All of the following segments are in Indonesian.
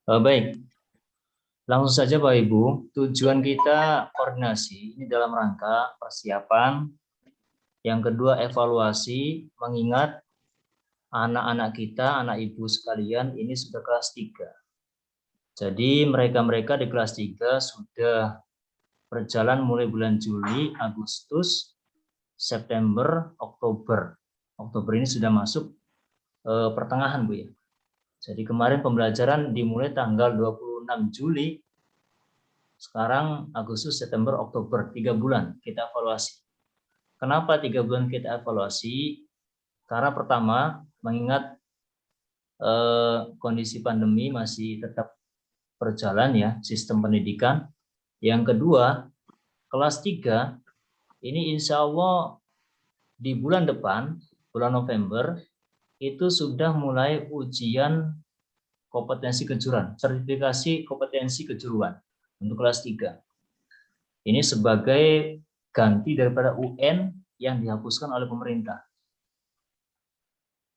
Baik, langsung saja Bapak Ibu, tujuan kita koordinasi ini dalam rangka persiapan, yang kedua evaluasi, mengingat anak-anak kita, anak ibu sekalian ini sudah kelas 3. Jadi mereka-mereka di kelas 3 sudah berjalan mulai bulan Juli, Agustus, September, Oktober. Oktober ini sudah masuk pertengahan Bu ya. Jadi kemarin pembelajaran dimulai tanggal 26 Juli, sekarang Agustus, September, Oktober, 3 bulan kita evaluasi. Kenapa 3 bulan kita evaluasi? Karena pertama, mengingat kondisi pandemi masih tetap berjalan ya, sistem pendidikan. Yang kedua, kelas 3, ini insya Allah di bulan depan, bulan November, itu sudah mulai ujian kompetensi kejuruan, sertifikasi kompetensi kejuruan untuk kelas 3. Ini sebagai ganti daripada UN yang dihapuskan oleh pemerintah.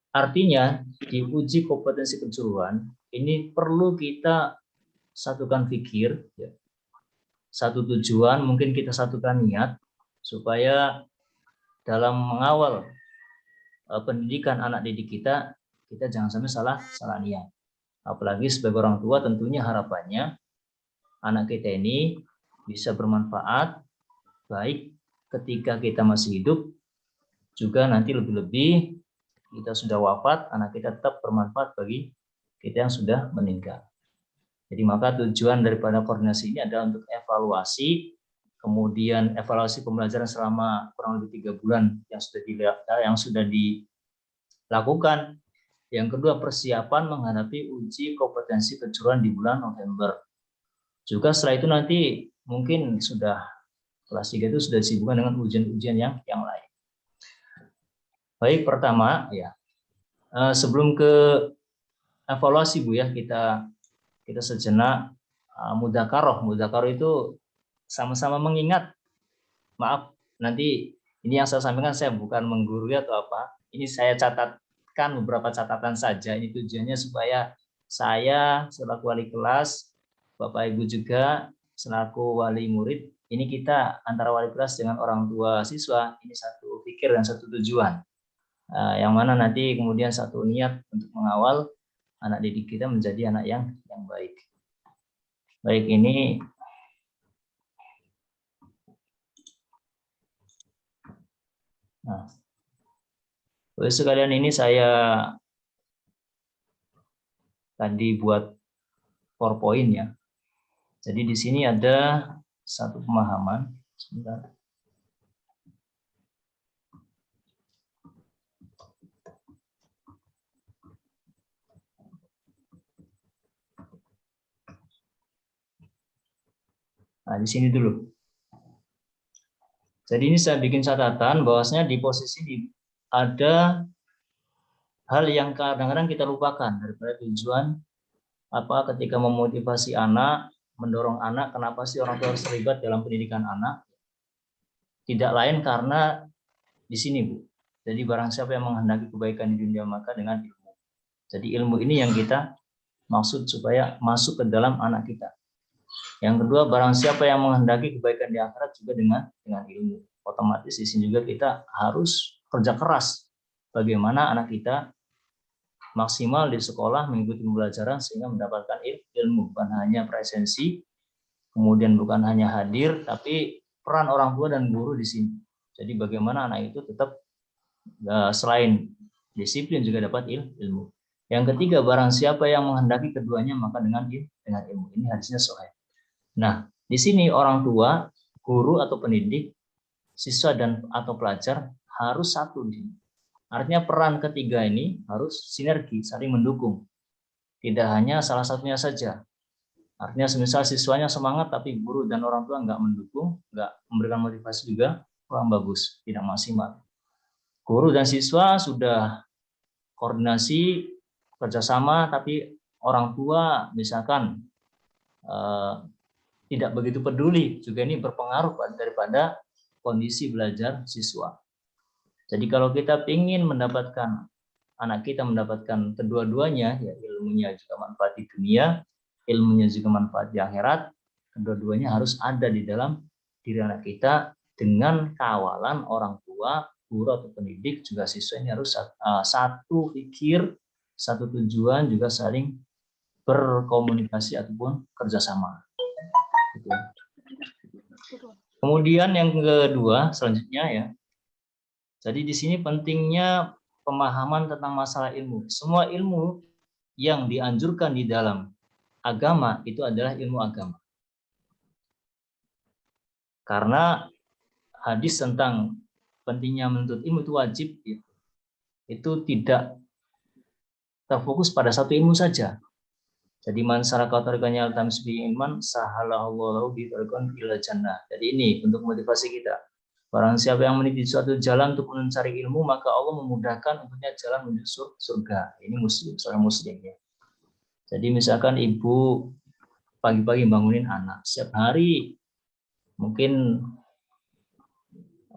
Artinya, di uji kompetensi kejuruan, ini perlu kita satukan pikir, ya. Satu tujuan, mungkin kita satukan niat, supaya dalam mengawal pendidikan anak didik kita, kita jangan sampai salah niat. Apalagi sebagai orang tua tentunya harapannya anak kita ini bisa bermanfaat baik ketika kita masih hidup, juga nanti lebih-lebih kita sudah wafat, anak kita tetap bermanfaat bagi kita yang sudah meninggal. Jadi maka tujuan daripada koordinasi ini adalah untuk evaluasi, kemudian evaluasi pembelajaran selama kurang lebih 3 bulan yang sudah dilakukan. Yang kedua, persiapan menghadapi uji kompetensi kejuruan di bulan November. Juga setelah itu nanti mungkin sudah kelas 3 itu sudah disibukkan dengan ujian-ujian yang lain. Baik, pertama ya, sebelum ke evaluasi Bu ya, kita sejenak mudzakarah. Mudzakarah itu sama-sama mengingat. Maaf, nanti ini yang saya sampaikan saya bukan menggurui atau apa. Ini saya catatkan beberapa catatan saja. Ini tujuannya supaya saya selaku wali kelas, Bapak Ibu juga selaku wali murid, ini kita antara wali kelas dengan orang tua siswa ini satu pikir dan satu tujuan. Yang mana nanti kemudian satu niat untuk mengawal anak didik kita menjadi anak yang baik. Baik, ini sekalian ini saya tadi buat PowerPoint ya. Jadi di sini ada satu pemahaman. Sebentar. Nah, di sini dulu. Jadi ini saya bikin catatan bahwasanya di posisi ini ada hal yang kadang-kadang kita lupakan daripada tujuan apa ketika memotivasi anak, mendorong anak, kenapa sih orang tua harus terlibat dalam pendidikan anak? Tidak lain karena di sini Bu. Jadi barang siapa yang menghendaki kebaikan di dunia maka dengan ilmu. Jadi ilmu ini yang kita maksud supaya masuk ke dalam anak kita. Yang kedua, barang siapa yang menghendaki kebaikan di akhirat juga dengan ilmu. Otomatis di sini juga kita harus kerja keras. Bagaimana anak kita maksimal di sekolah mengikuti pembelajaran sehingga mendapatkan ilmu, bukan hanya presensi, kemudian bukan hanya hadir, tapi peran orang tua dan guru di sini. Jadi bagaimana anak itu tetap selain disiplin juga dapat ilmu. Yang ketiga, barang siapa yang menghendaki keduanya maka dengan ilmu. Ini hadisnya sahih. Nah, di sini orang tua, guru atau pendidik, siswa dan atau pelajar harus satu di sini. Artinya peran ketiga ini harus sinergi, saling mendukung. Tidak hanya salah satunya saja. Artinya semisal siswanya semangat tapi guru dan orang tua nggak mendukung, nggak memberikan motivasi juga, kurang bagus, tidak maksimal. Guru dan siswa sudah koordinasi, kerjasama, tapi orang tua misalkan tidak begitu peduli, juga ini berpengaruh daripada kondisi belajar siswa. Jadi kalau kita ingin mendapatkan anak kita mendapatkan kedua-duanya, ya ilmunya juga manfaat di dunia, ilmunya juga manfaat di akhirat, kedua-duanya harus ada di dalam diri anak kita dengan kawalan orang tua, guru atau pendidik, juga siswa ini harus satu pikir, satu tujuan, juga saling berkomunikasi ataupun kerjasama. Gitu. Kemudian yang kedua selanjutnya ya, jadi di sini pentingnya pemahaman tentang masalah ilmu. Semua ilmu yang dianjurkan di dalam agama itu adalah ilmu agama. Karena hadis tentang pentingnya menuntut ilmu itu wajib, itu tidak terfokus pada satu ilmu saja. Jadi man saraka tariqan yaltamis bi ilman sahalallahu bi tariqan ila jannah. Jadi ini untuk motivasi kita. Barang siapa yang meniti suatu jalan untuk mencari ilmu, maka Allah memudahkan untuknya jalan menuju surga. Ini muslim, seorang muslim ya. Jadi misalkan ibu pagi-pagi bangunin anak, setiap hari mungkin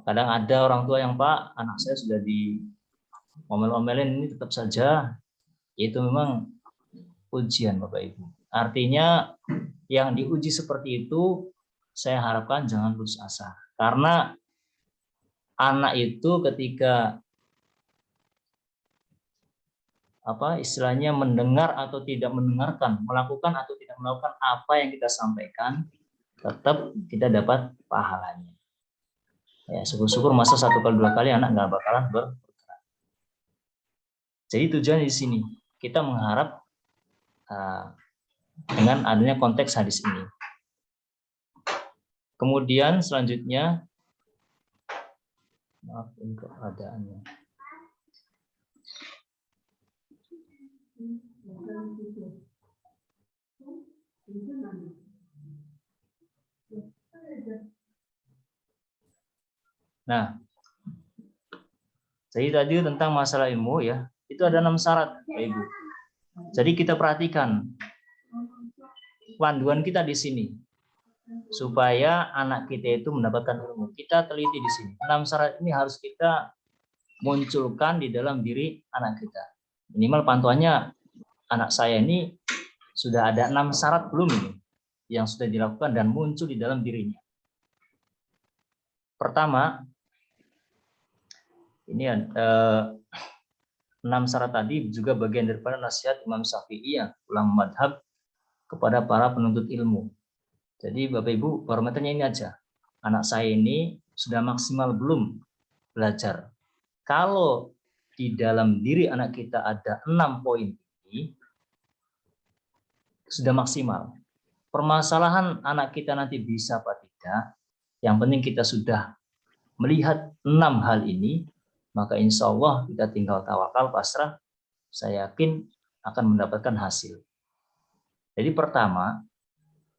kadang ada orang tua yang, Pak, anak saya sudah di omel-omelin, ini tetap saja. Itu memang ujian Bapak Ibu. Artinya yang diuji seperti itu, saya harapkan jangan putus asa. Karena anak itu ketika istilahnya mendengar atau tidak mendengarkan, melakukan atau tidak melakukan apa yang kita sampaikan, tetap kita dapat pahalanya. Ya, syukur-syukur masa 1 kali 2 kali anak nggak bakalan bergerak. Jadi tujuan di sini kita mengharap dengan adanya konteks hadis ini. Kemudian selanjutnya, maaf ini keadaannya. Nah, jadi tadi tentang masalah ilmu ya, itu ada 6 syarat, Pak Ibu. Jadi kita perhatikan panduan kita di sini supaya anak kita itu mendapatkan ilmu. Kita teliti di sini. 6 syarat ini harus kita munculkan di dalam diri anak kita. Minimal pantuannya anak saya ini sudah ada 6 syarat belum ini yang sudah dilakukan dan muncul di dalam dirinya. Pertama, ini 6 syarat tadi juga bagian daripada nasihat Imam Syafi'i, ulama madhab, kepada para penuntut ilmu. Jadi Bapak Ibu, barometernya ini aja. Anak saya ini sudah maksimal belum belajar. Kalau di dalam diri anak kita ada 6 poin ini, sudah maksimal. Permasalahan anak kita nanti bisa apa tidak, yang penting kita sudah melihat 6 hal ini, maka insya Allah kita tinggal tawakal, pasrah, saya yakin akan mendapatkan hasil. Jadi pertama,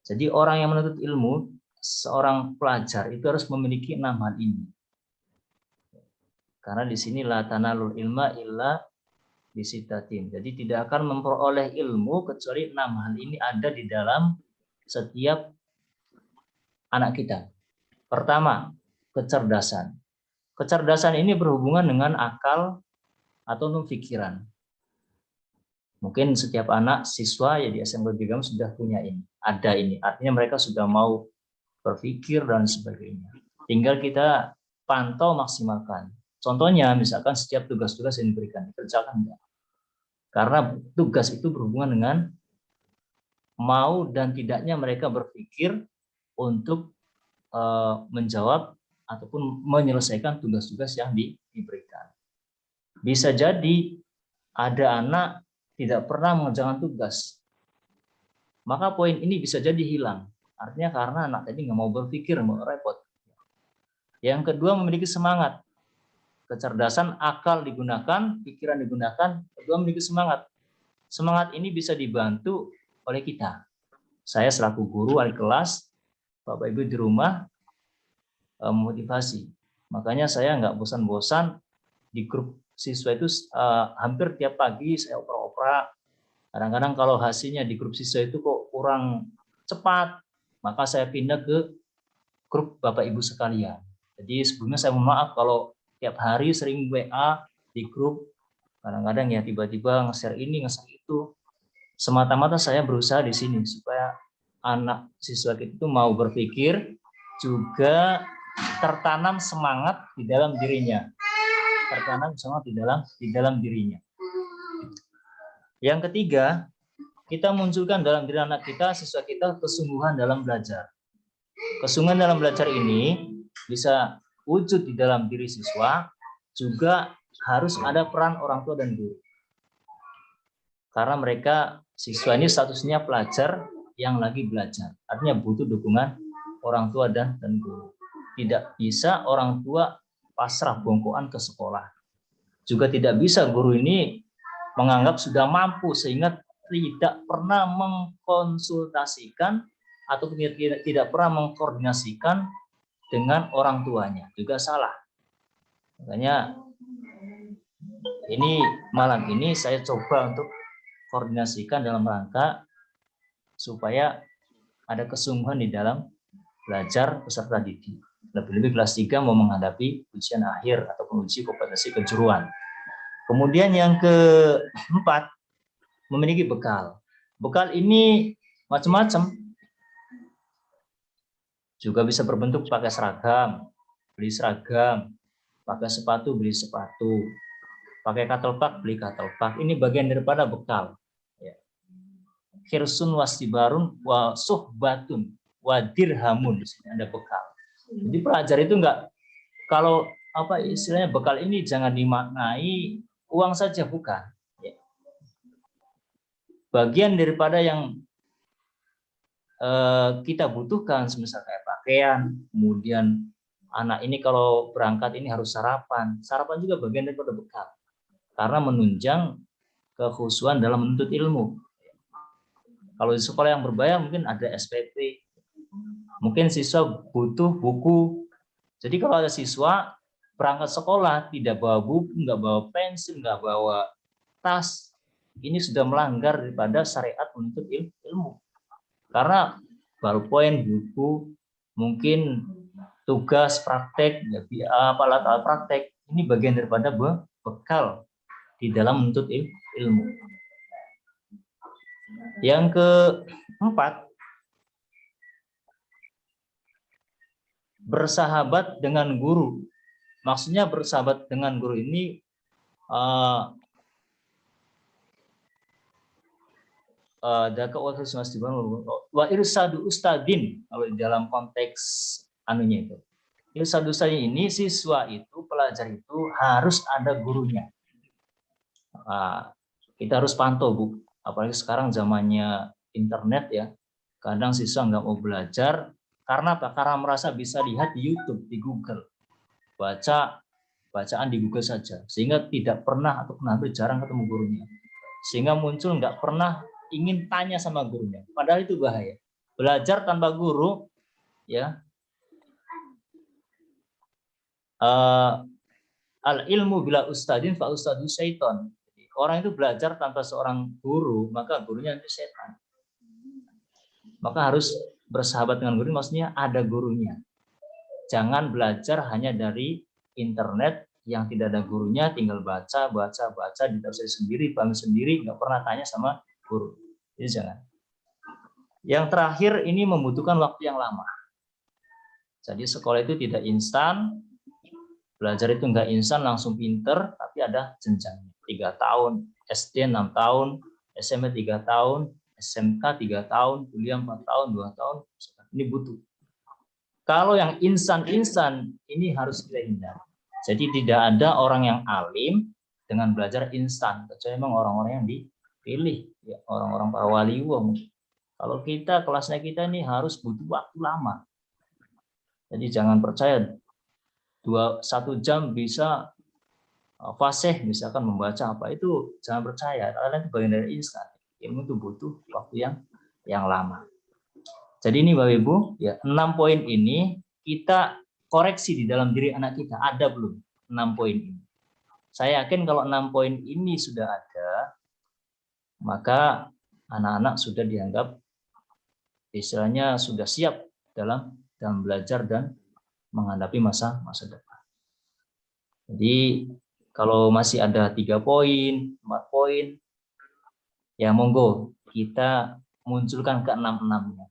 jadi orang yang menuntut ilmu, seorang pelajar itu harus memiliki 6 hal ini. Karena di sini la tanalul ilma illa bisitatin. Jadi tidak akan memperoleh ilmu kecuali 6 hal ini ada di dalam setiap anak kita. Pertama, kecerdasan. Kecerdasan ini berhubungan dengan akal atau pikiran. Mungkin setiap anak siswa ya di SMK Bigam sudah punya ini, ada ini. Artinya mereka sudah mau berpikir dan sebagainya. Tinggal kita pantau, maksimalkan. Contohnya misalkan setiap tugas-tugas yang diberikan dikerjakan enggak. Karena tugas itu berhubungan dengan mau dan tidaknya mereka berpikir untuk menjawab ataupun menyelesaikan tugas-tugas yang diberikan. Bisa jadi ada anak tidak pernah mengerjakan tugas, maka poin ini bisa jadi hilang. Artinya karena anak tadi nggak mau berpikir, mau repot. Yang kedua, memiliki semangat. Kecerdasan, akal digunakan, pikiran digunakan, kedua memiliki semangat. Semangat ini bisa dibantu oleh kita. Saya selaku guru, wali kelas, Bapak Ibu di rumah, motivasi. Makanya saya nggak bosan-bosan di grup siswa itu hampir tiap pagi saya opera-opera. Kadang-kadang kalau hasilnya di grup siswa itu kok kurang cepat, maka saya pindah ke grup Bapak Ibu sekalian. Jadi sebelumnya saya mohon maaf kalau tiap hari sering WA di grup Kadang-kadang ya tiba-tiba nge-share ini, nge-share itu. Semata-mata saya berusaha di sini supaya anak siswa kita itu mau berpikir, juga tertanam semangat di dalam dirinya. Tertanam semangat di dalam dirinya. Yang ketiga, kita munculkan dalam diri anak kita, siswa kita, kesungguhan dalam belajar. Kesungguhan dalam belajar ini bisa wujud di dalam diri siswa, juga harus ada peran orang tua dan guru. Karena mereka, siswa ini statusnya pelajar yang lagi belajar. Artinya butuh dukungan orang tua dan guru. Tidak bisa orang tua pasrah bongkoan ke sekolah. Juga tidak bisa guru ini menganggap sudah mampu sehingga tidak pernah mengkonsultasikan atau tidak pernah mengkoordinasikan dengan orang tuanya. Juga salah. Makanya ini malam ini saya coba untuk koordinasikan dalam rangka supaya ada kesungguhan di dalam belajar peserta didik. Lebih-lebih kelas 3 mau menghadapi ujian akhir ataupun uji kompetensi kejuruan. Kemudian yang keempat, memiliki bekal. Bekal ini macam-macam. Juga bisa berbentuk pakai seragam, beli seragam, pakai sepatu, beli sepatu, pakai katelpak, beli katelpak. Ini bagian daripada bekal. Khirsun wastibarun wa suhbatun wa dirhamun. Di sini ada bekal. Jadi pelajar itu enggak, kalau apa istilahnya, bekal ini jangan dimaknai uang saja, bukan. Bagian daripada yang kita butuhkan, semisal kayak pakaian, kemudian anak ini kalau berangkat ini harus sarapan. Sarapan juga bagian daripada bekal. Karena menunjang kekhusyuan dalam menuntut ilmu. Kalau di sekolah yang berbayar mungkin ada SPP, mungkin siswa butuh buku. Jadi kalau ada siswa berangkat sekolah tidak bawa buku, nggak bawa pensil, nggak bawa tas, ini sudah melanggar daripada syariat menuntut ilmu. Karena ballpoint, buku, mungkin tugas praktek, alat-alat praktek, ini bagian daripada bekal di dalam menuntut ilmu. Yang keempat, bersahabat dengan guru. Maksudnya bersahabat dengan guru ini wa irsadu ustadin, kalau di dalam konteks anunya itu. Irsadu ustadin ini, siswa itu, pelajar itu harus ada gurunya. Kita harus pantau, Bu. Apalagi sekarang zamannya internet ya. Kadang siswa nggak mau belajar karena apa? Karena merasa bisa lihat di YouTube, di Google. Bacaan di Google saja. Sehingga tidak pernah atau hampir jarang ketemu gurunya. Sehingga muncul nggak pernah ingin tanya sama gurunya. Padahal itu bahaya. Belajar tanpa guru, ya. Al ilmu bila ustadin fa ustadu syaiton. Orang itu belajar tanpa seorang guru, maka gurunya itu setan. Maka harus bersahabat dengan guru, maksudnya ada gurunya. Jangan belajar hanya dari internet yang tidak ada gurunya, tinggal baca, ditafsir sendiri, paham sendiri, nggak pernah tanya sama guru. Jadi jangan. Yang terakhir, ini membutuhkan waktu yang lama. Jadi sekolah itu tidak instan, belajar itu nggak instan langsung pinter, tapi ada jenjangnya. 3 tahun, SD 6 tahun, SMP 3 tahun, SMK 3 tahun, kuliah 4 tahun, 2 tahun, ini butuh. Kalau yang instan-instan, ini harus kita hindari. Jadi tidak ada orang yang alim dengan belajar instan, kecuali memang orang-orang yang dipilih, ya, orang-orang para wali wong. Kalau kita, kelasnya kita ini harus butuh waktu lama. Jadi jangan percaya 1 jam bisa fasih, misalkan membaca apa, itu jangan percaya, karena itu bagian dari instan. Ilmu itu butuh waktu yang lama. Jadi ini Bapak Ibu, ya 6 poin ini kita koreksi di dalam diri anak kita, ada belum 6 poin ini. Saya yakin kalau 6 poin ini sudah ada, maka anak-anak sudah dianggap istilahnya sudah siap dalam belajar dan menghadapi masa depan. Jadi Kalau masih ada 3 poin, 4 poin, ya monggo kita munculkan ke 6-6-nya.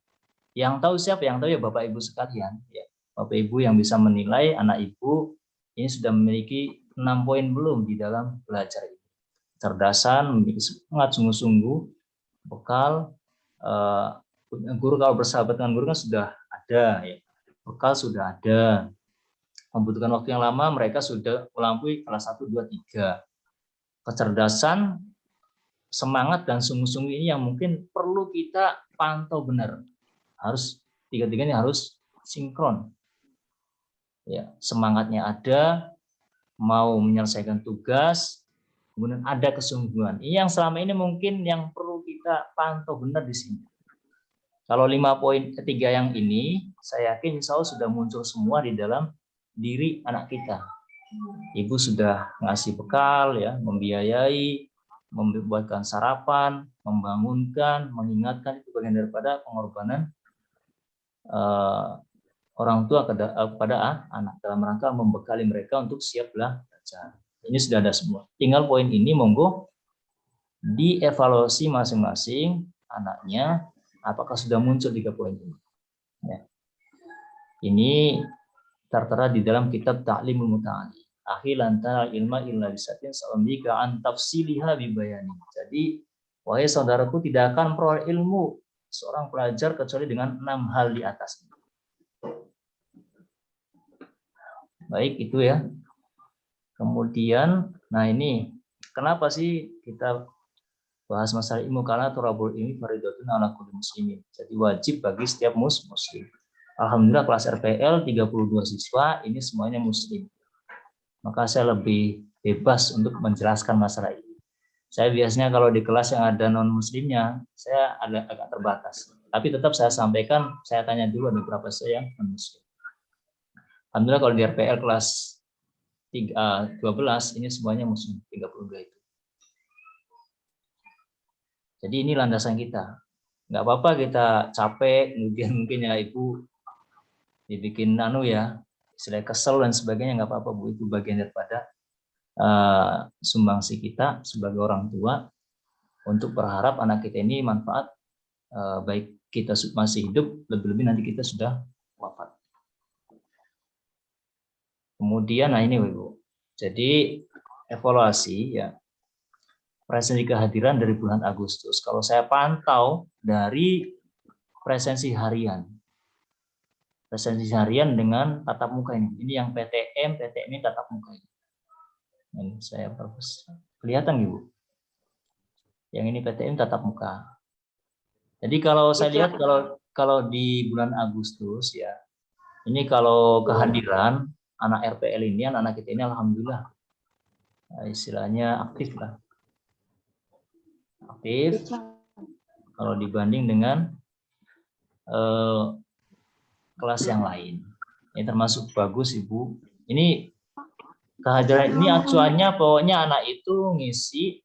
Yang tahu siapa? Yang tahu ya Bapak Ibu sekalian. Ya. Bapak Ibu yang bisa menilai anak Ibu ini sudah memiliki 6 poin belum di dalam belajar ini. Cerdasan, memiliki semangat sungguh-sungguh, bekal, guru kalau bersahabat dengan guru kan sudah ada, ya. Bekal sudah ada. Membutuhkan waktu yang lama, mereka sudah melampaui kelas 1, 2, 3. Kecerdasan, semangat, dan sungguh-sungguh ini yang mungkin perlu kita pantau benar. Harus tiga-tiganya harus sinkron. Ya, semangatnya ada, mau menyelesaikan tugas, kemudian ada kesungguhan. Ini yang selama ini mungkin yang perlu kita pantau benar di sini. Kalau 5 poin ketiga yang ini, saya yakin insya Allah sudah muncul semua di dalam diri anak kita. Ibu sudah ngasih bekal, ya, membiayai, membuatkan sarapan, membangunkan, mengingatkan, itu bagian daripada pengorbanan orang tua kepada anak dalam rangka membekali mereka untuk siap belajar. Ini sudah ada semua. Tinggal poin ini monggo dievaluasi masing-masing anaknya, apakah sudah muncul 3 poin ini. Ya. Ini tertera di dalam kitab Ta'limul Muta'ali. Akhi lantara ilma illa bisatin sa'ambika an tafsiliha bibayani. Jadi, wahai saudaraku, tidak akan peroleh ilmu seorang pelajar kecuali dengan 6 hal di atas. Baik, itu ya. Kemudian, nah ini, kenapa sih kita bahas masalah ilmu? Karena turabul ilmi faridatun ala kulli muslimin. Jadi wajib bagi setiap muslim. Alhamdulillah kelas RPL 32 siswa, ini semuanya muslim. Maka saya lebih bebas untuk menjelaskan masalah ini. Saya biasanya kalau di kelas yang ada non-muslimnya, saya agak terbatas. Tapi tetap saya sampaikan, saya tanya dulu ada berapa saya yang non-muslim. Alhamdulillah kalau di RPL kelas 12, ini semuanya muslim, 32 itu. Jadi ini landasan kita. Nggak apa-apa kita capek, kemudian mungkin ya Ibu dibikin istilah kesel dan sebagainya, nggak apa-apa Bu, itu bagian daripada sumbangsi kita sebagai orang tua untuk berharap anak kita ini manfaat, baik kita masih hidup, lebih-lebih nanti kita sudah wafat. Kemudian nah ini Bu, jadi evaluasi ya presensi kehadiran dari bulan Agustus. Kalau saya pantau dari presensi harian dengan tatap muka ini yang PTM ini tatap muka ini. Ini saya perpus. Kelihatan Ibu? Yang ini PTM tatap muka. Jadi kalau saya lihat kalau di bulan Agustus ya, ini kalau kehadiran anak RPL ini, anak kita ini alhamdulillah istilahnya aktif lah. Aktif kalau dibanding dengan kelas yang lain. Ini termasuk bagus Ibu. Ini kehadiran ini acuannya pokoknya anak itu ngisi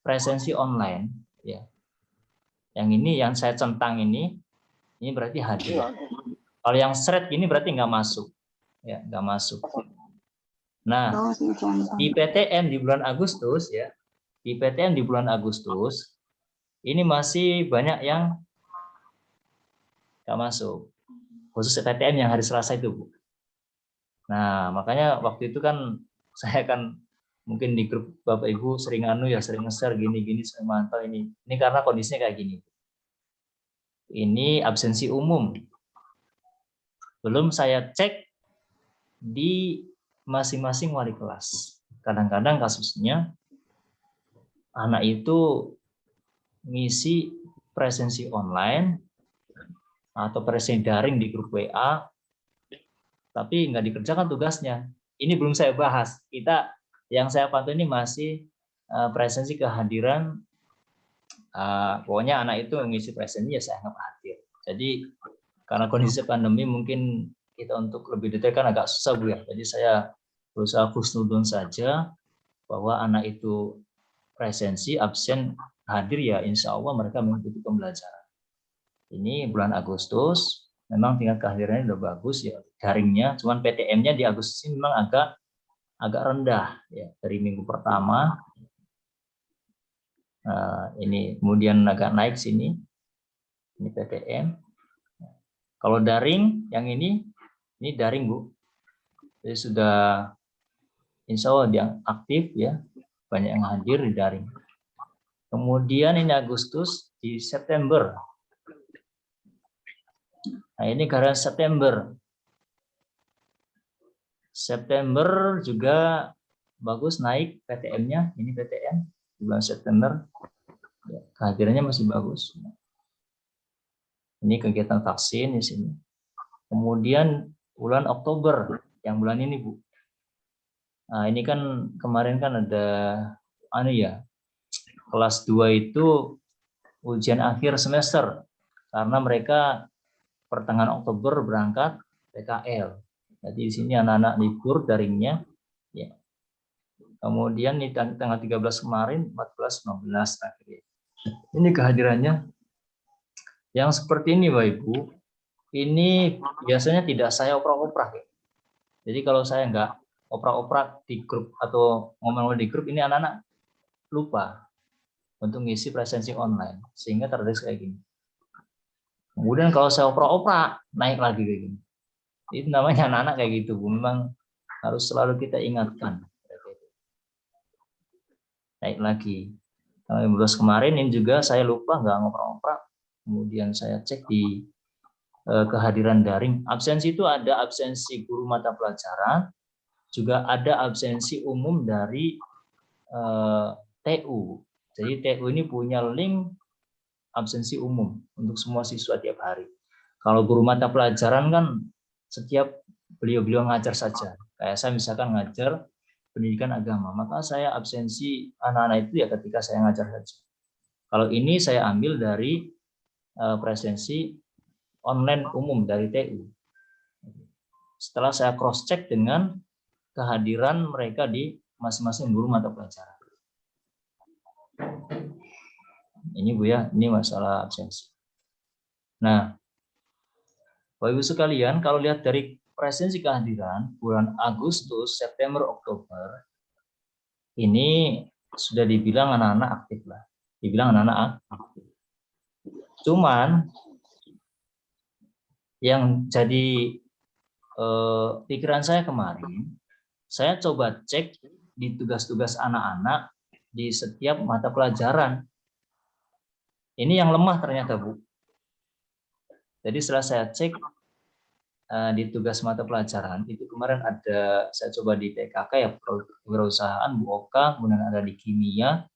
presensi online ya. Yang ini yang saya centang ini berarti hadir. Kalau yang shred ini berarti nggak masuk. Ya, nggak masuk. Nah, di PTM di bulan Agustus ya. Di PTM di bulan Agustus ini masih banyak yang nggak masuk. Khusus PTM yang hari Selasa itu, Bu. Nah, makanya waktu itu kan saya kan mungkin di grup Bapak Ibu sering sering nge-share gini-gini, sering mantau ini. Ini karena kondisinya kayak gini. Ini absensi umum. Belum saya cek di masing-masing wali kelas. Kadang-kadang kasusnya anak itu ngisi presensi online atau presensi daring di grup WA, tapi nggak dikerjakan tugasnya. Ini belum saya bahas. Yang saya pantau ini masih presensi kehadiran. Pokoknya anak itu mengisi presensi ya saya anggap hadir. Jadi karena kondisi pandemi mungkin kita untuk lebih detail kan agak susah Bu ya. Jadi saya berusaha husnudon saja bahwa anak itu presensi, absen, hadir ya insya Allah mereka mengikuti pembelajaran. Ini bulan Agustus, memang tingkat kehadirannya udah bagus ya, daringnya, cuman PTM-nya di Agustus ini memang agak agak rendah ya dari minggu pertama. Ini kemudian agak naik sini. Ini PTM. Kalau daring yang ini daring Bu. Jadi sudah insya Allah yang aktif ya, banyak yang hadir di daring. Kemudian ini Agustus, di September. Nah ini karena September. September juga bagus naik PTM-nya. Ini PTM di bulan September. Ya, kehadirannya masih bagus. Ini kegiatan vaksin di sini. Kemudian bulan Oktober, yang bulan ini Bu. Nah ini kan kemarin kan ada kelas 2 itu ujian akhir semester karena mereka pertengahan Oktober berangkat PKL. Jadi di sini anak-anak libur daringnya ya. Kemudian di tanggal 13 kemarin 14 15 akhir. Ini kehadirannya yang seperti ini Bapak Ibu. Ini biasanya tidak saya oprak-oprak ya. Jadi kalau saya nggak oprak-oprak di grup atau ngomong di grup, ini anak-anak lupa untuk ngisi presensi online sehingga terdeteksi kayak gini. Kemudian kalau saya oprak-oprak naik lagi kayak gini. Itu namanya anak-anak kayak gitu. Memang harus selalu kita ingatkan. Naik lagi. Bulan kemarin ini juga saya lupa nggak ngoprak-ngoprak. Kemudian saya cek di kehadiran daring. Absensi itu ada absensi guru mata pelajaran, juga ada absensi umum dari TU. Jadi TU ini punya link absensi umum untuk semua siswa tiap hari. Kalau guru mata pelajaran kan setiap beliau-beliau ngajar saja. Kayak saya misalkan ngajar pendidikan agama, maka saya absensi anak-anak itu ya ketika saya ngajar saja. Kalau ini saya ambil dari presensi online umum dari TU. Setelah saya cross check dengan kehadiran mereka di masing-masing guru mata pelajaran. Ini Bu ya, ini masalah absensi. Nah, Bapak Ibu sekalian, kalau lihat dari presensi kehadiran bulan Agustus, September, Oktober, ini sudah dibilang anak-anak aktif lah. Dibilang anak-anak aktif. Cuman yang jadi pikiran saya kemarin, saya coba cek di tugas-tugas anak-anak di setiap mata pelajaran. Ini yang lemah ternyata Bu. Jadi setelah saya cek di tugas mata pelajaran, itu kemarin ada, saya coba di PKK ya, Kewirausahaan, Bu Oka, kemudian ada di kimia,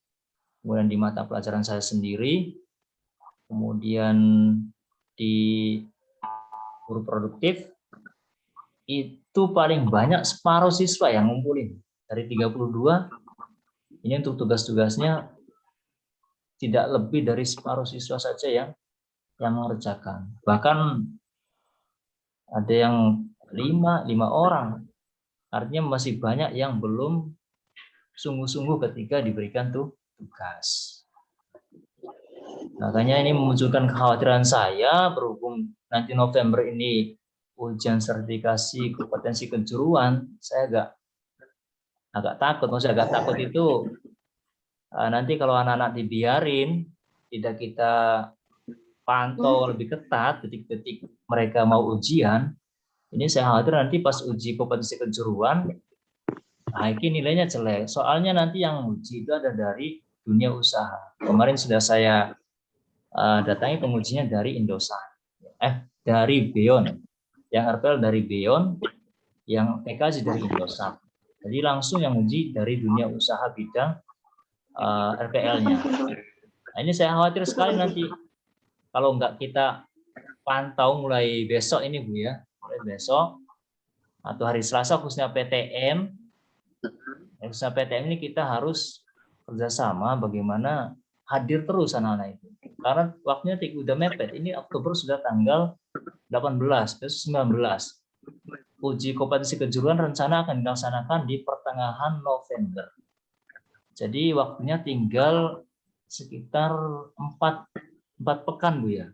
kemudian di mata pelajaran saya sendiri, kemudian di guru produktif, itu paling banyak separuh siswa yang ngumpulin. Dari 32, ini untuk tugas-tugasnya tidak lebih dari separuh siswa saja yang mengerjakan. Bahkan ada yang 5 orang. Artinya masih banyak yang belum sungguh-sungguh ketika diberikan tugas. Makanya ini memunculkan kekhawatiran saya berhubung nanti November ini ujian sertifikasi kompetensi kejuruan, saya agak takut. Maksudnya agak takut itu nanti kalau anak-anak dibiarin, tidak kita pantau lebih ketat detik-detik mereka mau ujian, ini saya khawatir nanti pas uji kompetensi kejuruan, nah ini nilainya jelek. Soalnya nanti yang uji itu ada dari dunia usaha. Kemarin sudah saya datangi pengujinya dari Indosat, dari Beon, yang RPL dari Beon, yang PKJ dari Indosat. Jadi langsung yang uji dari dunia usaha bidang RPL-nya. Nah, ini saya khawatir sekali nanti kalau nggak kita pantau mulai besok ini Bu ya, mulai besok atau hari Selasa khususnya PTM, khususnya PTM ini kita harus kerjasama bagaimana hadir terus anak-anak itu. Karena waktunya udah mepet, ini Oktober sudah tanggal 18, besok 19. Uji kompetensi kejuruan rencana akan dilaksanakan di pertengahan November. Jadi waktunya tinggal sekitar 4 pekan Bu ya.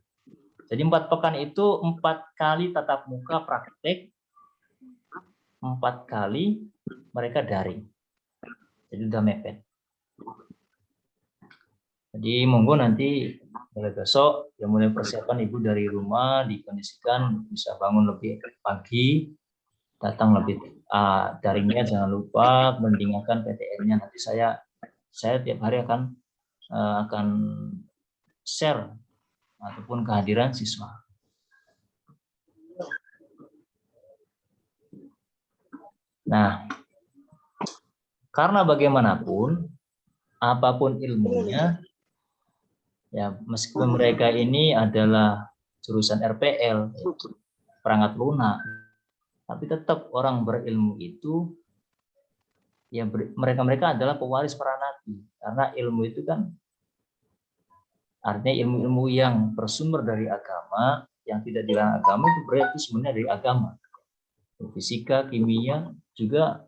Jadi 4 pekan itu 4 kali tatap muka praktek, 4 kali mereka daring. Jadi udah mepet. Jadi monggo nanti mulai besok ya mulai persiapan ibu dari rumah, dikondisikan bisa bangun lebih pagi, datang lebih daringnya jangan lupa, mendingakan PTN-nya. Nanti saya tiap hari akan share ataupun kehadiran siswa. Nah, karena bagaimanapun apapun ilmunya, ya meskipun mereka ini adalah jurusan RPL, perangkat lunak, tapi tetap orang berilmu itu ya mereka adalah pewaris para nabi, karena ilmu itu kan artinya ilmu-ilmu yang bersumber dari agama, yang tidak dilarang agama itu berarti sebenarnya dari agama. Fisika, kimia juga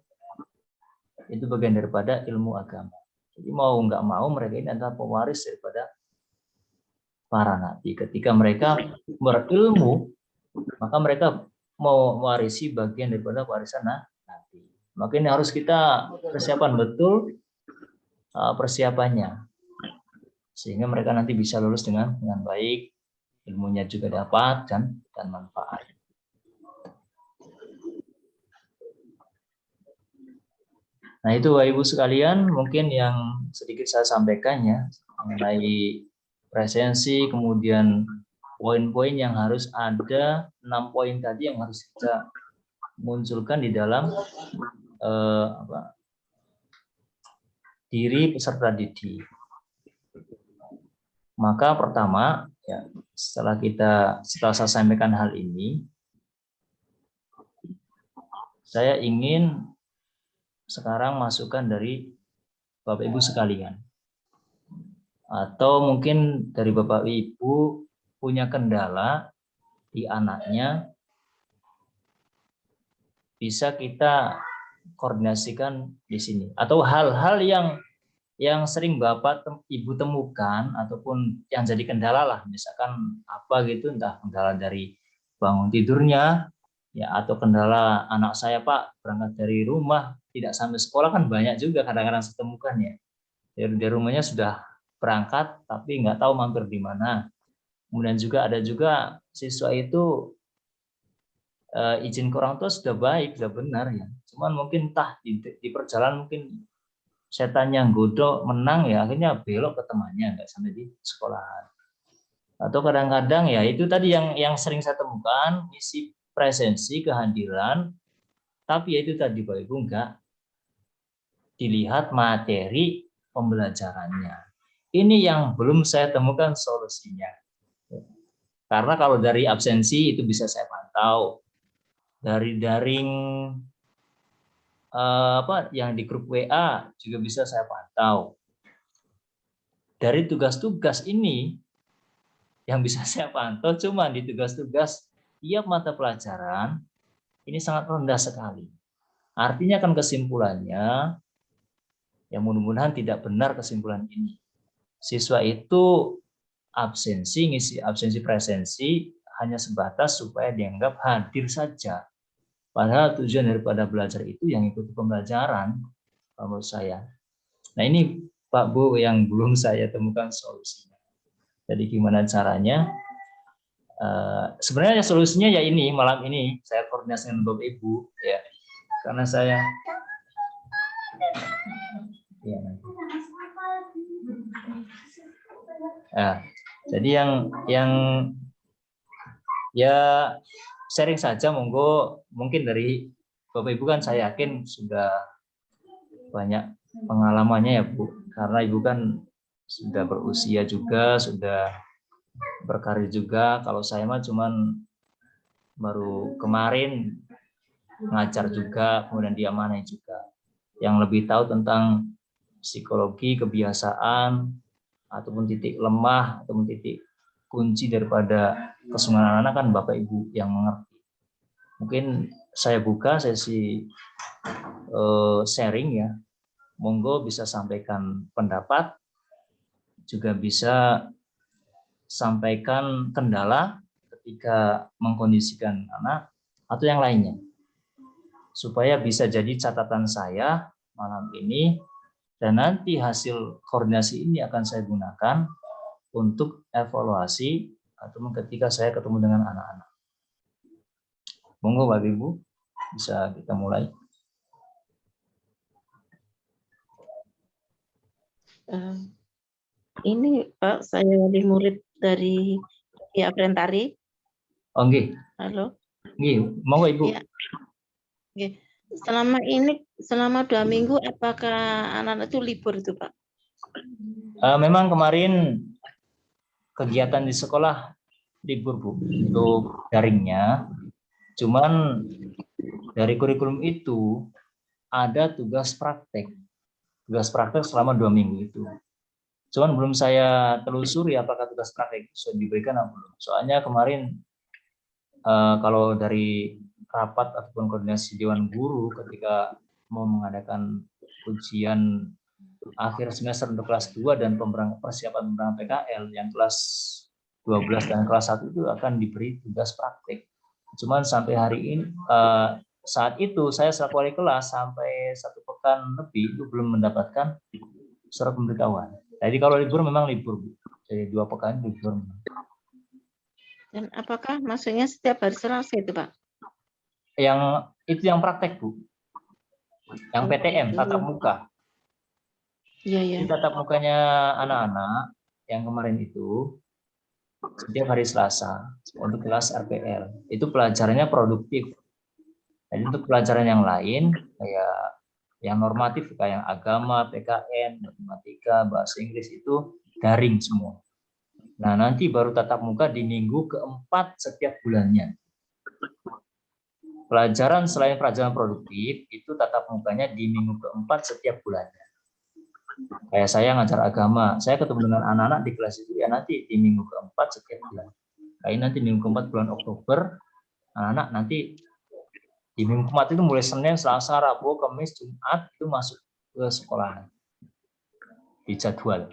itu bagian daripada ilmu agama. Jadi mau nggak mau mereka ini adalah pewaris daripada para nabi. Ketika mereka berilmu, maka mereka mau mewarisi bagian daripada warisan nabi. Maka ini harus kita persiapan betul persiapannya, sehingga mereka nanti bisa lulus dengan baik, ilmunya juga dapat dan manfaat. Nah itu Bapak Ibu sekalian mungkin yang sedikit saya sampaikan ya mengenai presensi, kemudian poin-poin yang harus ada, 6 poin tadi yang harus kita munculkan di dalam diri peserta didik. Maka pertama ya setelah saya sampaikan hal ini, saya ingin sekarang masukkan dari Bapak Ibu sekalian. Atau mungkin dari Bapak Ibu punya kendala di anaknya, bisa kita koordinasikan di sini. Atau hal-hal yang sering Bapak Ibu temukan ataupun yang jadi kendala lah, misalkan apa gitu, entah kendala dari bangun tidurnya, ya atau kendala anak saya Pak berangkat dari rumah tidak sampai sekolah, kan banyak juga kadang-kadang saya temukan ya. Dari rumahnya sudah berangkat tapi nggak tahu mampir di mana. Kemudian juga ada juga siswa itu izin ke orang tua sudah baik, sudah benar ya. Cuman mungkin entah di perjalanan mungkin setan yang godok menang ya, akhirnya belok ke temannya, nggak sampai di sekolahan. Atau kadang-kadang ya itu tadi yang sering saya temukan, isi presensi kehadiran, tapi ya itu tadi Bapak Ibu nggak dilihat materi pembelajarannya. Ini yang belum saya temukan solusinya. Karena kalau dari absensi itu bisa saya pantau, dari daring yang di grup WA juga bisa saya pantau. Dari tugas-tugas ini yang bisa saya pantau cuma di tugas-tugas tiap mata pelajaran ini sangat rendah sekali. Artinya kan kesimpulannya, ya mudah-mudahan tidak benar kesimpulan ini. Siswa itu ngisi absensi presensi hanya sebatas supaya dianggap hadir saja. Padahal tujuan daripada belajar itu yang ikut pembelajaran, menurut saya. Nah ini Pak Bu yang belum saya temukan solusinya. Jadi gimana caranya? Sebenarnya solusinya ya ini malam ini saya koordinasi dengan Bapak Ibu ya, karena saya ya, jadi yang ya sharing saja, monggo mungkin dari Bapak Ibu kan saya yakin sudah banyak pengalamannya ya Bu, karena Ibu kan sudah berusia juga, sudah berkarir juga. Kalau saya mah cuman baru kemarin ngajar juga, kemudian diamanai juga. Yang lebih tahu tentang psikologi, kebiasaan, ataupun titik lemah, ataupun titik kunci daripada kesungguhan anak kan Bapak Ibu yang mengerti. Mungkin saya buka sesi sharing ya. Monggo bisa sampaikan pendapat, juga bisa sampaikan kendala ketika mengkondisikan anak atau yang lainnya. supaya bisa jadi catatan saya malam ini, dan nanti hasil koordinasi ini akan saya gunakan untuk evaluasi atau ketika saya ketemu dengan anak-anak. Monggo Bapak Ibu, bisa kita mulai. Ini Pak, saya murid dari Aprentari. Oh, nggih. Halo. Nggih, monggo Ibu. Ya. Oke. Selama 2 minggu, apakah anak-anak itu libur itu Pak? Memang kemarin kegiatan di sekolah libur Bu untuk daringnya. Cuman dari kurikulum itu ada tugas praktek selama 2 minggu itu. Cuman belum saya telusuri apakah tugas praktek itu sudah diberikan atau belum. Soalnya kemarin kalau dari rapat ataupun koordinasi Dewan Guru ketika mau mengadakan ujian akhir semester untuk kelas 2 dan persiapan pemberangkatan PKL yang kelas 12 dan kelas 1 itu akan diberi tugas praktek. Cuman sampai hari ini saat itu saya selaku wali kelas sampai 1 pekan lebih itu belum mendapatkan surat pemberitahuan. Jadi kalau libur memang libur, Bu. Jadi 2 pekan libur. Dan apakah maksudnya setiap hari Selasa itu Pak? Yang itu yang praktek Bu. Yang PTM tatap muka. Iya ya. Tatap mukanya anak-anak yang kemarin itu setiap hari Selasa untuk kelas RPL. Itu pelajarannya produktif. Jadi untuk pelajaran yang lain kayak yang normatif kayak agama, PKN, matematika, bahasa Inggris itu daring semua. Nah, nanti baru tatap muka di minggu keempat setiap bulannya. Pelajaran selain pelajaran produktif itu tatap mukanya di minggu keempat setiap bulannya. Kayak saya ngajar agama, saya ketemu dengan anak-anak di kelas itu ya nanti di minggu keempat setiap bulan. Kayak nanti minggu keempat bulan Oktober, anak-anak nanti di minggu keempat itu mulai Senin, Selasa, Rabu, Kamis, Jumat itu masuk ke sekolah di jadwal.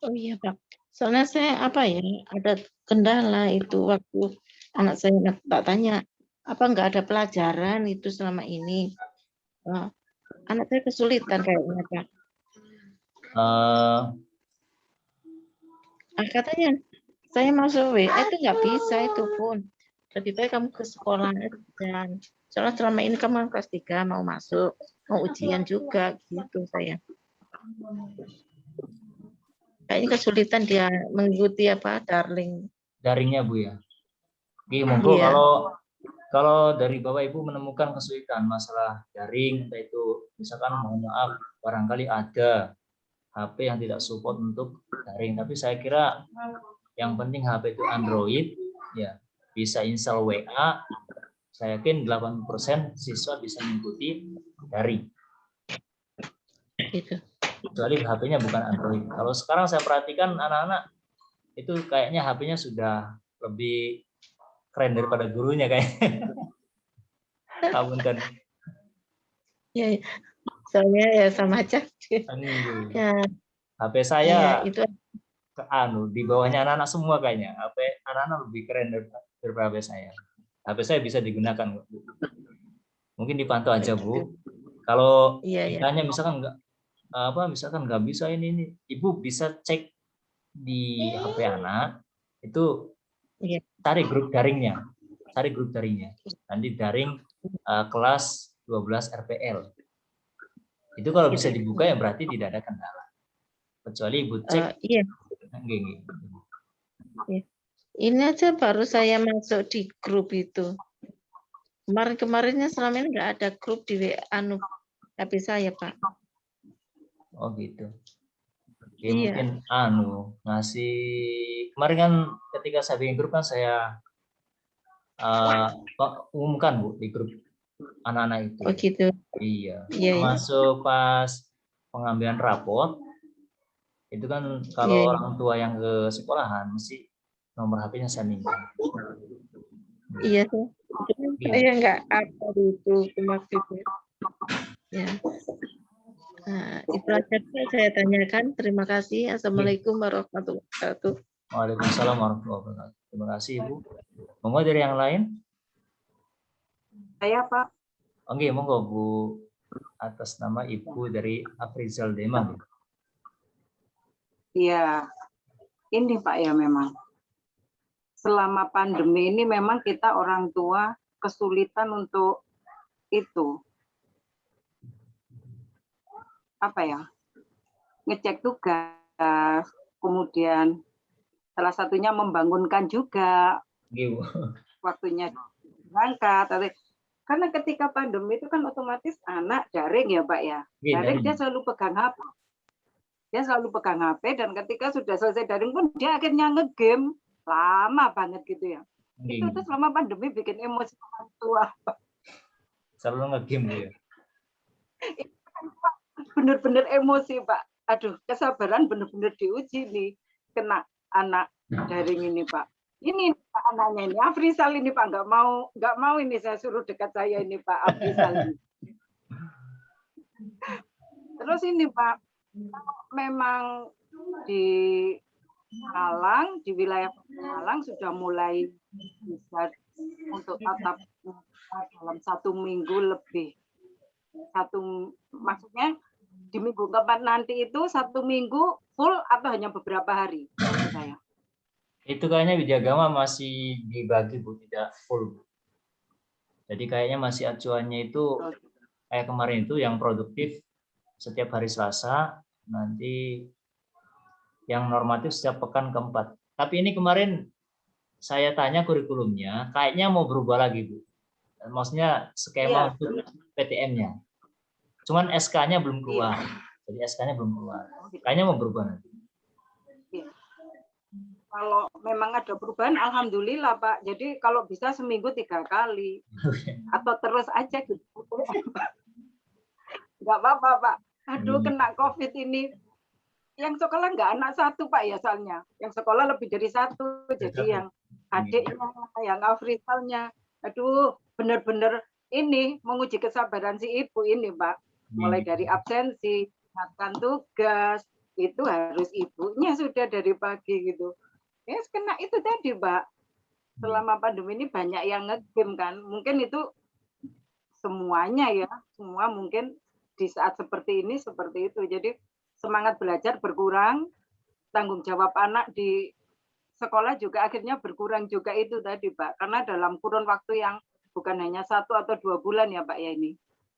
Oh iya Pak, soalnya saya ada kendala itu waktu anak saya tak tanya apa nggak ada pelajaran itu selama ini. Anak saya kesulitan kayaknya Pak. Katanya saya masuk WA itu nggak bisa itu pun. Lebih baik kamu ke sekolah aja. Soalnya selama ini kamu kelas 3 mau masuk, mau ujian juga gitu saya. Kayaknya kesulitan dia mengikuti daringnya Bu ya. Oke, monggo Iya. kalau dari Bapak Ibu menemukan kesulitan masalah daring, entah itu misalkan mohon maaf barangkali ada HP yang tidak support untuk daring, tapi saya kira yang penting HP itu Android ya, bisa install WA. Saya yakin 80% siswa bisa mengikuti daring. Gitu. Kecuali HP-nya bukan Android. Kalau sekarang saya perhatikan anak-anak itu kayaknya HP-nya sudah lebih keren daripada gurunya kayaknya. Apunten. Ya, soalnya ya sama aja. Ya. HP saya itu di bawahnya anak-anak semua kayaknya. HP anak-anak lebih keren daripada HP saya. HP saya bisa digunakan. Mungkin dipantau aja Bu. Kalau ditanya misalkan nggak bisa ini, Ibu bisa cek di HP anak itu cari grup daringnya. Nanti daring kelas 12 RPL. Itu kalau bisa dibuka ya berarti tidak ada kendala. Kecuali Ibu cek. Iya. Ini aja baru saya masuk di grup itu. Kemarinnya selama ini nggak ada grup di HP saya Pak. Oh gitu. Ya, mungkin ngasih kemarin kan ketika saya bikin grup kan saya umumkan Bu di grup anak-anak itu. Oh gitu. Iya. Masuk pas pengambilan raport itu kan kalau orang tua yang ke sekolahan mesti nomor HP-nya saya minta. Iya tuh. Saya nggak apa itu maksudnya. Ya. Nah, itu aja saya tanyakan. Terima kasih. Assalamualaikum warahmatullahi wabarakatuh. Waalaikumsalam warahmatullahi wabarakatuh. Terima kasih Ibu. Monggo dari yang lain. Saya Pak. Oke, monggo Bu, atas nama Ibu dari Afrizal Demang. Iya, ini Pak ya memang. Selama pandemi ini memang kita orang tua kesulitan untuk itu. Apa ya? Ngecek tugas, kemudian salah satunya membangunkan juga waktunya berangkat. Karena ketika pandemi itu kan otomatis anak daring ya Pak ya. Daring dia selalu pegang HP. Dia selalu pegang HP dan ketika sudah selesai daring pun dia akhirnya ngegame. Lama banget gitu ya. Itu tuh selama pandemi bikin emosi orang tua. Selalu ngegame ya. Bener-bener emosi Pak. Aduh, kesabaran bener-bener diuji nih kena anak daring ini Pak. Ini Pak anaknya ini Afrizal ini Pak, nggak mau ini saya suruh dekat saya ini Pak Afrizal ini. Terus ini Pak, memang di Malang, di wilayah Malang sudah mulai bisa untuk tatap muka dalam 1 minggu lebih. Maksudnya di minggu keempat nanti itu 1 minggu full atau hanya beberapa hari? Maksud saya. Itu kayaknya Widyagama masih dibagi Bu, tidak full. Jadi kayaknya masih acuannya itu kayak kemarin itu yang produktif setiap hari Selasa, nanti yang normatif setiap pekan keempat. Tapi ini kemarin saya tanya kurikulumnya, kayaknya mau berubah lagi Bu. Maksudnya skema untuk PTM-nya. Cuman SK-nya belum keluar. Jadi SK-nya belum keluar. Kayaknya mau berubah nanti. Kalau memang ada perubahan, alhamdulillah Pak. Jadi kalau bisa seminggu 3 kali. Atau terus aja gitu. Nggak apa-apa Pak. Aduh kena COVID ini. Yang sekolah nggak anak satu Pak ya soalnya. Yang sekolah lebih dari 1. Jadi yang adiknya, yang Afrizalnya. Aduh bener-bener ini menguji kesabaran si ibu ini Pak. Mulai dari absensi, makan tugas, itu harus ibunya sudah dari pagi gitu. Ya kena itu tadi Pak. Selama pandemi ini banyak yang ngegame kan. Mungkin itu semuanya ya. Semua mungkin di saat seperti ini seperti itu. Jadi semangat belajar berkurang, tanggung jawab anak di sekolah juga akhirnya berkurang juga itu tadi Pak. Karena dalam kurun waktu yang bukan hanya 1 atau 2 bulan ya Pak ya ini.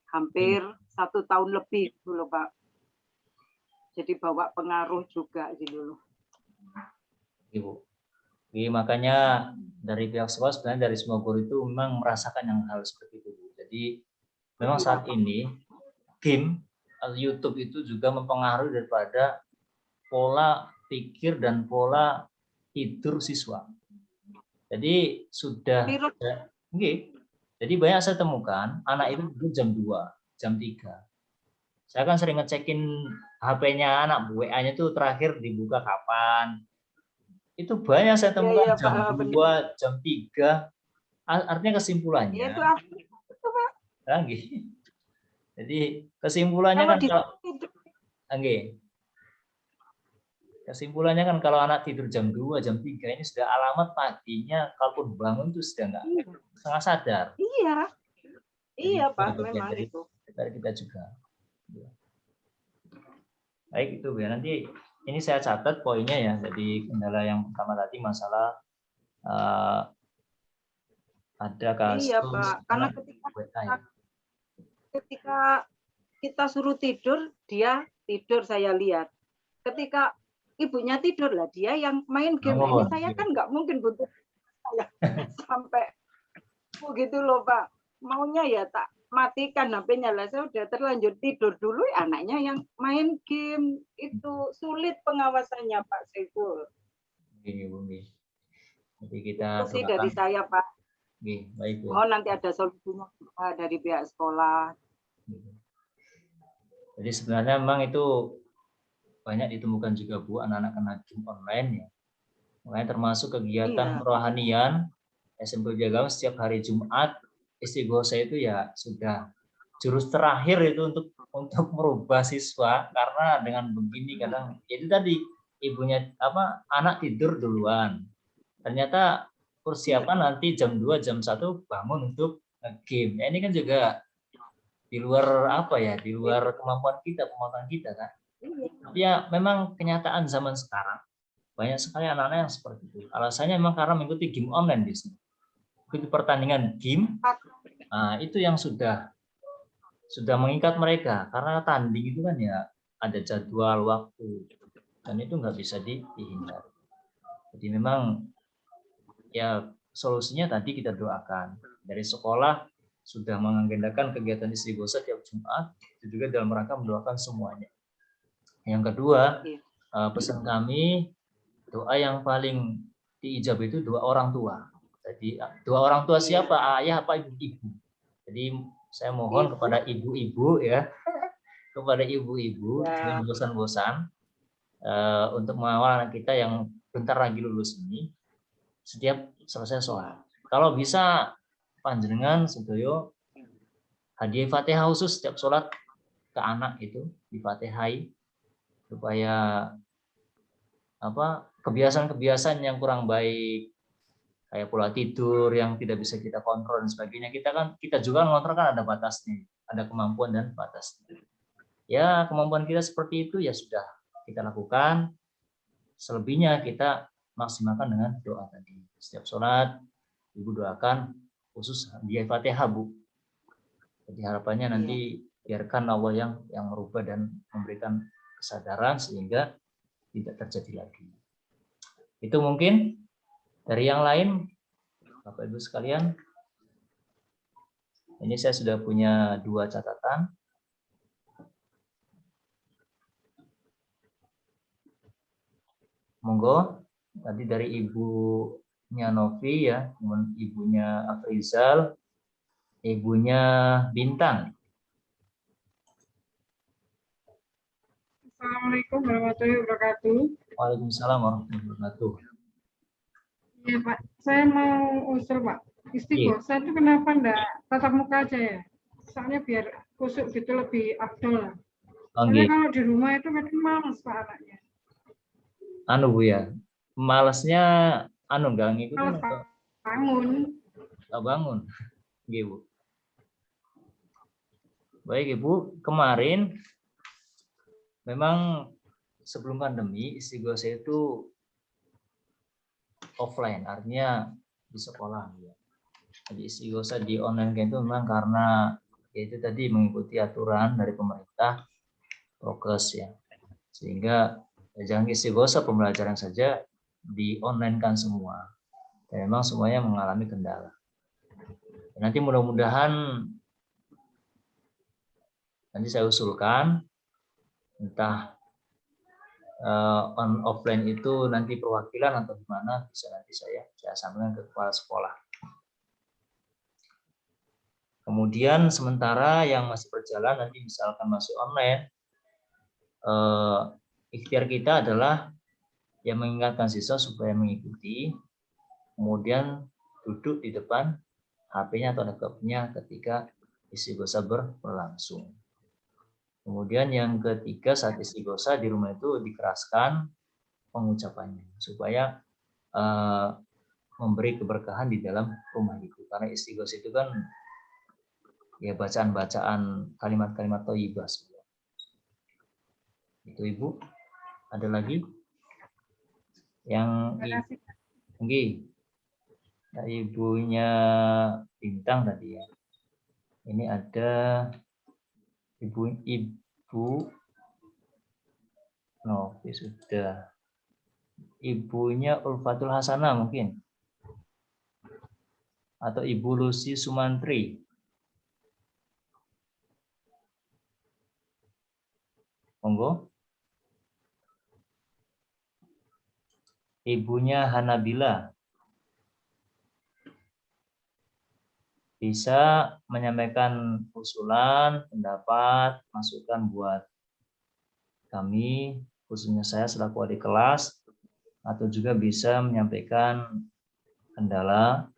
Hampir 1 tahun lebih dulu Pak. Jadi bawa pengaruh juga gitu loh. Ibu. Jadi makanya dari pihak sekolah sebenarnya dari semua guru itu memang merasakan yang hal seperti itu. Jadi memang saat ini game atau YouTube itu juga mempengaruhi daripada pola pikir dan pola tidur siswa. Jadi sudah jadi banyak saya temukan anak itu tidur jam 2, jam 3. Saya kan sering ngecekin HP-nya anak, WA-nya itu terakhir dibuka kapan. Itu banyak saya temukan jam 2, jam 3. Artinya kesimpulannya. Itu Pak. Jadi kesimpulannya kan kalau kesimpulannya kan kalau anak tidur jam 2, jam 3 ini sudah alamat paginya kalaupun bangun itu sudah enggak setengah sadar. Iya. Iya Pak, memang itu. Dari kita juga. Baik itu ya, nanti ini saya catat poinnya ya. Jadi kendala yang pertama tadi masalah ada kasus. Iya Pak, karena ketika kita suruh tidur, dia tidur saya lihat. Ketika ibunya tidur lah, dia yang main game. Ini saya kan nggak mungkin butuh saya sampai begitu loh Pak. Maunya ya tak matikan HP-nya lah, saya udah terlanjur tidur dulu, anaknya yang main game. Itu sulit pengawasannya Pak Saiful. Jadi kita itu sih dari saya Pak. Baik, Bu. Oh nanti ada solusinya dari pihak sekolah. Jadi sebenarnya memang itu banyak ditemukan juga Bu anak-anak kena game online ya. Makanya termasuk kegiatan kerohanian SMP Widyagama setiap hari Jumat Istighosa itu ya sudah jurus terakhir itu untuk merubah siswa, karena dengan begini kadang itu tadi ibunya anak tidur duluan, ternyata persiapan nanti jam 2, jam 1 bangun untuk game. Ya, ini kan juga di luar apa ya, di luar kemampuan kita, kemampuan kita kan. Tapi ya memang kenyataan zaman sekarang banyak sekali anak-anak yang seperti itu. Alasannya memang karena mengikuti game online di sini. Ikuti pertandingan game, nah, itu yang sudah mengikat mereka, karena tanding itu kan ya ada jadwal waktu dan itu nggak bisa dihindari. Jadi memang ya solusinya tadi kita doakan. Dari sekolah sudah mengagendakan kegiatan istighosah tiap Jumat, itu juga dalam rangka mendoakan semuanya. Yang kedua, pesan kami, doa yang paling diijab itu doa orang tua. Jadi doa orang tua siapa? Ayah apa ibu-ibu. Jadi saya mohon kepada ibu-ibu ya, kepada ibu-ibu jangan bosan-bosan untuk mengawal anak kita yang bentar lagi lulus ini setiap selesai sholat. Kalau bisa panjenengan sedoyo hadiah Fatihah khusus setiap sholat ke anak itu difatihai supaya apa kebiasaan-kebiasaan yang kurang baik kayak pola tidur yang tidak bisa kita kontrol dan sebagainya, kita juga ngontrol kan ada batasnya, ada kemampuan dan batasnya. Ya kemampuan kita seperti itu ya sudah kita lakukan, selebihnya kita maksimalkan dengan doa tadi. Setiap sholat ibu doakan khusus hadiah Fatihah Bu. Jadi harapannya nanti biarkan Allah yang merubah dan memberikan kesadaran sehingga tidak terjadi lagi. Itu mungkin dari yang lain, Bapak Ibu sekalian. Ini saya sudah punya 2 catatan. Monggo, tadi dari ibunya Novi ya, ibunya Afrizal, ibunya Bintang. Assalamualaikum warahmatullahi wabarakatuh. Waalaikumsalam warahmatullahi wabarakatuh. Iya Pak, saya mau usul Pak. Istighosah itu kenapa enggak tatap muka aja ya? Soalnya biar kusuk gitu lebih afdol lah. Soalnya kalau di rumah itu kadang malas Pak anaknya. Anu Bu ya, malesnya anu enggak ngikutin atau bangun. Enggak bangun. Nggih Bu. Baik Ibu, kemarin memang sebelum pandemi istighosah itu offline, artinya di sekolah ya. Jadi istighosah di online itu memang karena yaitu tadi mengikuti aturan dari pemerintah prokes ya. Sehingga jangan istighosah pembelajaran saja di online kan semua. Dan memang semuanya mengalami kendala. Nanti mudah-mudahan nanti saya usulkan entah on offline itu nanti perwakilan atau gimana bisa nanti saya sampaikan ke kepala sekolah. Kemudian sementara yang masih berjalan nanti misalkan masih online, ikhtiar kita adalah yang mengingatkan siswa supaya mengikuti, kemudian duduk di depan HP-nya atau laptop-nya ketika istighosah berlangsung. Kemudian yang ketiga saat istighosah di rumah itu dikeraskan pengucapannya supaya memberi keberkahan di dalam rumah itu. Karena istighosah itu kan ya bacaan-bacaan kalimat-kalimat thayyibah. Itu Ibu. Ada lagi? Yang mungkin ibunya Bintang tadi ya. Ini ada ibu Novi sudah. Ibunya Ulfatul Hasanah mungkin. Atau Ibu Lucy Sumantri. Monggo. Ibunya Hanabila. Bisa menyampaikan usulan, pendapat, masukan buat kami, khususnya saya selaku adik kelas, atau juga bisa menyampaikan kendala.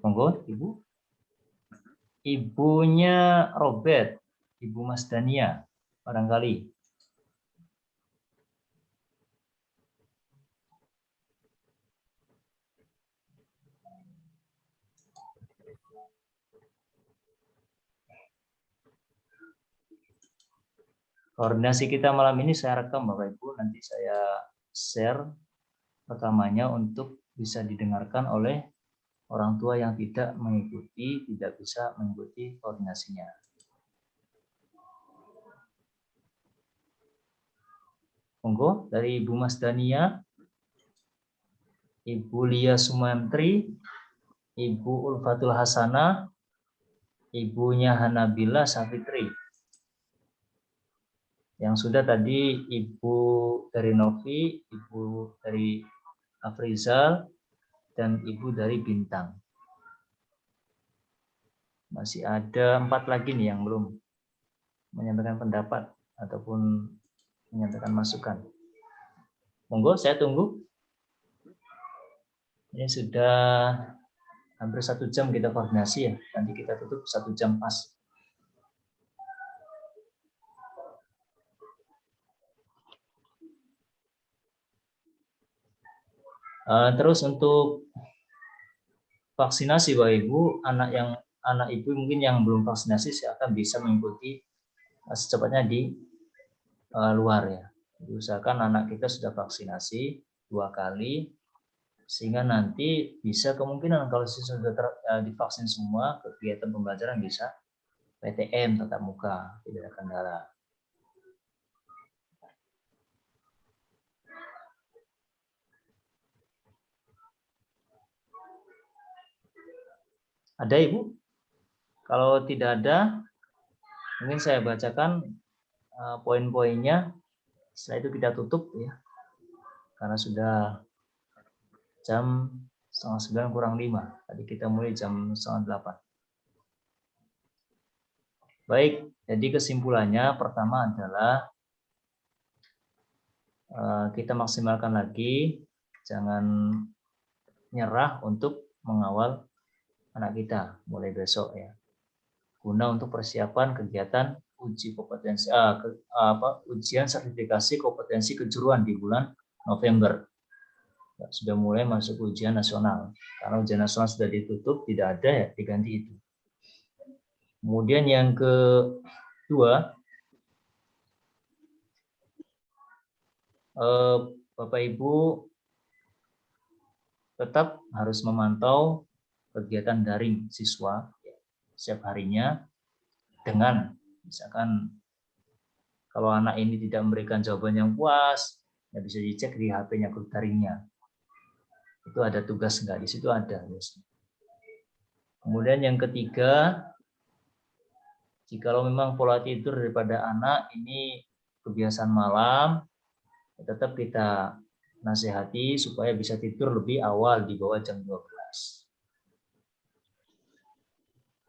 Monggo, Ibu. Ibunya Robert, Ibu Mas Dania, barangkali. Koordinasi kita malam ini saya rekam Bapak Ibu, nanti saya share rekamannya untuk bisa didengarkan oleh orang tua yang tidak mengikuti, tidak bisa mengikuti koordinasinya. Monggo dari Ibu Mas Dania, Ibu Lia Sumantri, Ibu Ulfatul Hasanah, Ibunya Hanabila Safitri. Yang sudah tadi Ibu dari Novi, Ibu dari Afrizal, dan Ibu dari Bintang. Masih ada 4 lagi nih yang belum menyampaikan pendapat ataupun menyampaikan masukan. Monggo, saya tunggu. Ini sudah hampir 1 jam kita koordinasi ya. Nanti kita tutup 1 jam pas. Terus untuk vaksinasi Bapak Ibu, anak ibu mungkin yang belum vaksinasi akan bisa mengikuti secepatnya di luar ya. Usahakan anak kita sudah vaksinasi 2 kali sehingga nanti bisa kemungkinan kalau siswa sudah divaksin semua, kegiatan pembelajaran bisa PTM tatap muka, tidak ada kendala. Ada Ibu? Kalau tidak ada, mungkin saya bacakan poin-poinnya. Setelah itu kita tutup ya, karena sudah jam 8:30 kurang 5. Tadi kita mulai jam 7:30. Baik, jadi kesimpulannya pertama adalah kita maksimalkan lagi, jangan nyerah untuk mengawal anak kita mulai besok ya, guna untuk persiapan kegiatan uji kompetensi ujian sertifikasi kompetensi kejuruan di bulan November. Ya, sudah mulai masuk ujian nasional, karena ujian nasional sudah ditutup, tidak ada ya, diganti itu. Kemudian yang kedua, Bapak Ibu tetap harus memantau kegiatan daring siswa setiap harinya, dengan misalkan kalau anak ini tidak memberikan jawaban yang puas, ya bisa dicek di HP-nya guru daringnya. Itu ada tugas enggak, di situ ada. Kemudian yang ketiga, jikalau memang pola tidur daripada anak ini kebiasaan malam, tetap kita nasihati supaya bisa tidur lebih awal di bawah jam 12.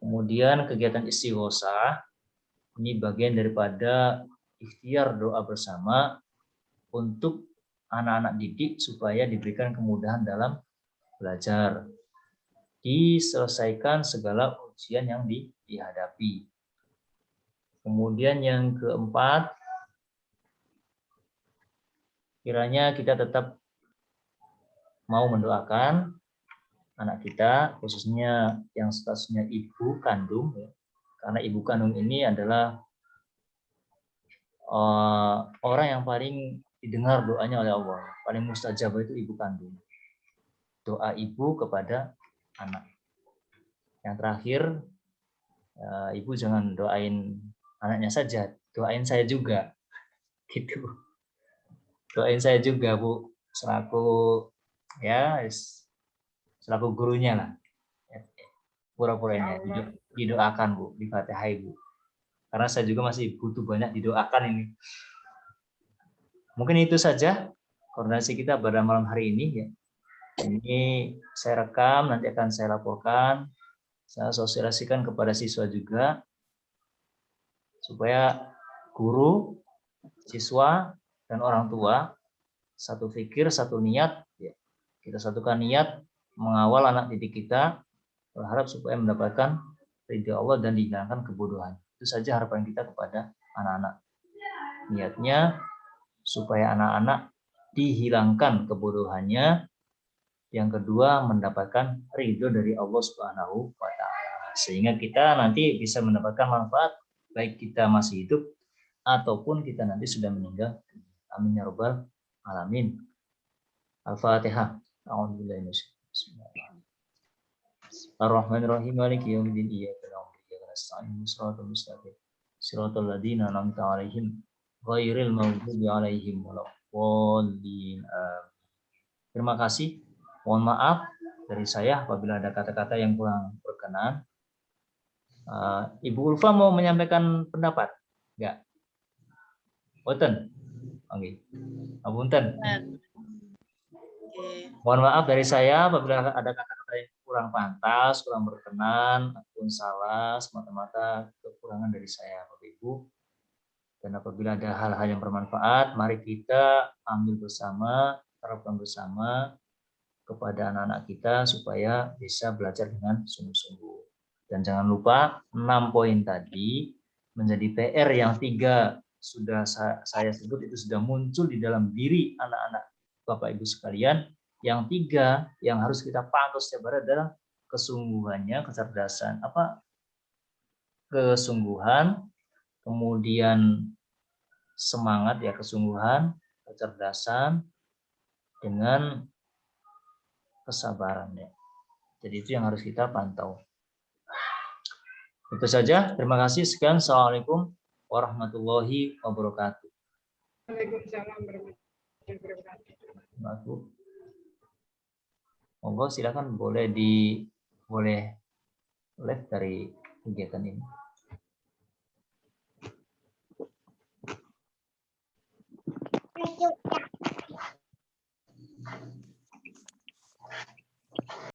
Kemudian kegiatan istighosah, ini bagian daripada ikhtiar doa bersama untuk anak-anak didik supaya diberikan kemudahan dalam belajar, diselesaikan segala ujian yang dihadapi. Kemudian yang keempat, kiranya kita tetap mau mendoakan anak kita, khususnya yang statusnya ibu kandung, ya. Karena ibu kandung ini adalah orang yang paling didengar doanya oleh Allah, paling mustajab itu ibu kandung. Doa ibu kepada anak. Yang terakhir, ibu jangan doain anaknya saja, doain saya juga, gitu. Doain saya juga Bu, selaku gurunya lah, pura-puranya didoakan Bu, di-Fatihai Bu, karena saya juga masih butuh banyak didoakan ini. Mungkin itu saja koordinasi kita pada malam hari ini ya. Ini saya rekam, nanti akan saya laporkan, saya sosialisasikan kepada siswa juga, supaya guru, siswa, dan orang tua satu pikir, satu niat, ya. Kita satukan niat mengawal anak didik kita, berharap supaya mendapatkan ridha Allah dan dihilangkan kebodohan. Itu saja harapan kita kepada anak-anak. Niatnya supaya anak-anak dihilangkan kebodohannya. Yang kedua, mendapatkan ridho dari Allah Subhanahu wa Ta'ala. sehingga kita nanti bisa mendapatkan manfaat baik kita masih hidup ataupun kita nanti sudah meninggal. Amin ya rabbal alamin. Al-Fatihah. A'udzubillahi minasyaitonir Ar-Rahmanir-Rahim. Maliki yaumiddin. Iyyaka na'budu wa iyyaka nasta'in. Shiratal mustaqim. Shiratal ladzina an'amta 'alaihim ghairil maghdubi 'alaihim waladdallin. Terima kasih. Mohon maaf dari saya apabila ada kata-kata yang kurang berkenan. Ibu Ulfa mau menyampaikan pendapat? Enggak? Boten. Oke. Apunten. Mohon maaf dari saya apabila ada kata-kata yang kurang pantas, kurang berkenan, ataupun salah, semata-mata kekurangan dari saya, Bapak Ibu. Dan apabila ada hal-hal yang bermanfaat, mari kita ambil bersama, terapkan bersama kepada anak-anak kita supaya bisa belajar dengan sungguh-sungguh. Dan jangan lupa 6 poin tadi menjadi PR yang 3 sudah saya sebut itu sudah muncul di dalam diri anak-anak Bapak Ibu sekalian. Yang 3 yang harus kita pantau setiap hari adalah kesungguhannya, kecerdasan, kesungguhan, kemudian semangat ya, kesungguhan, kecerdasan dengan kesabaran ya. Jadi itu yang harus kita pantau. Itu saja. Terima kasih. Sekian. Assalamualaikum warahmatullahi wabarakatuh. Waalaikumsalam warahmatullahi wabarakatuh. Monggo silakan boleh live dari kegiatan ini.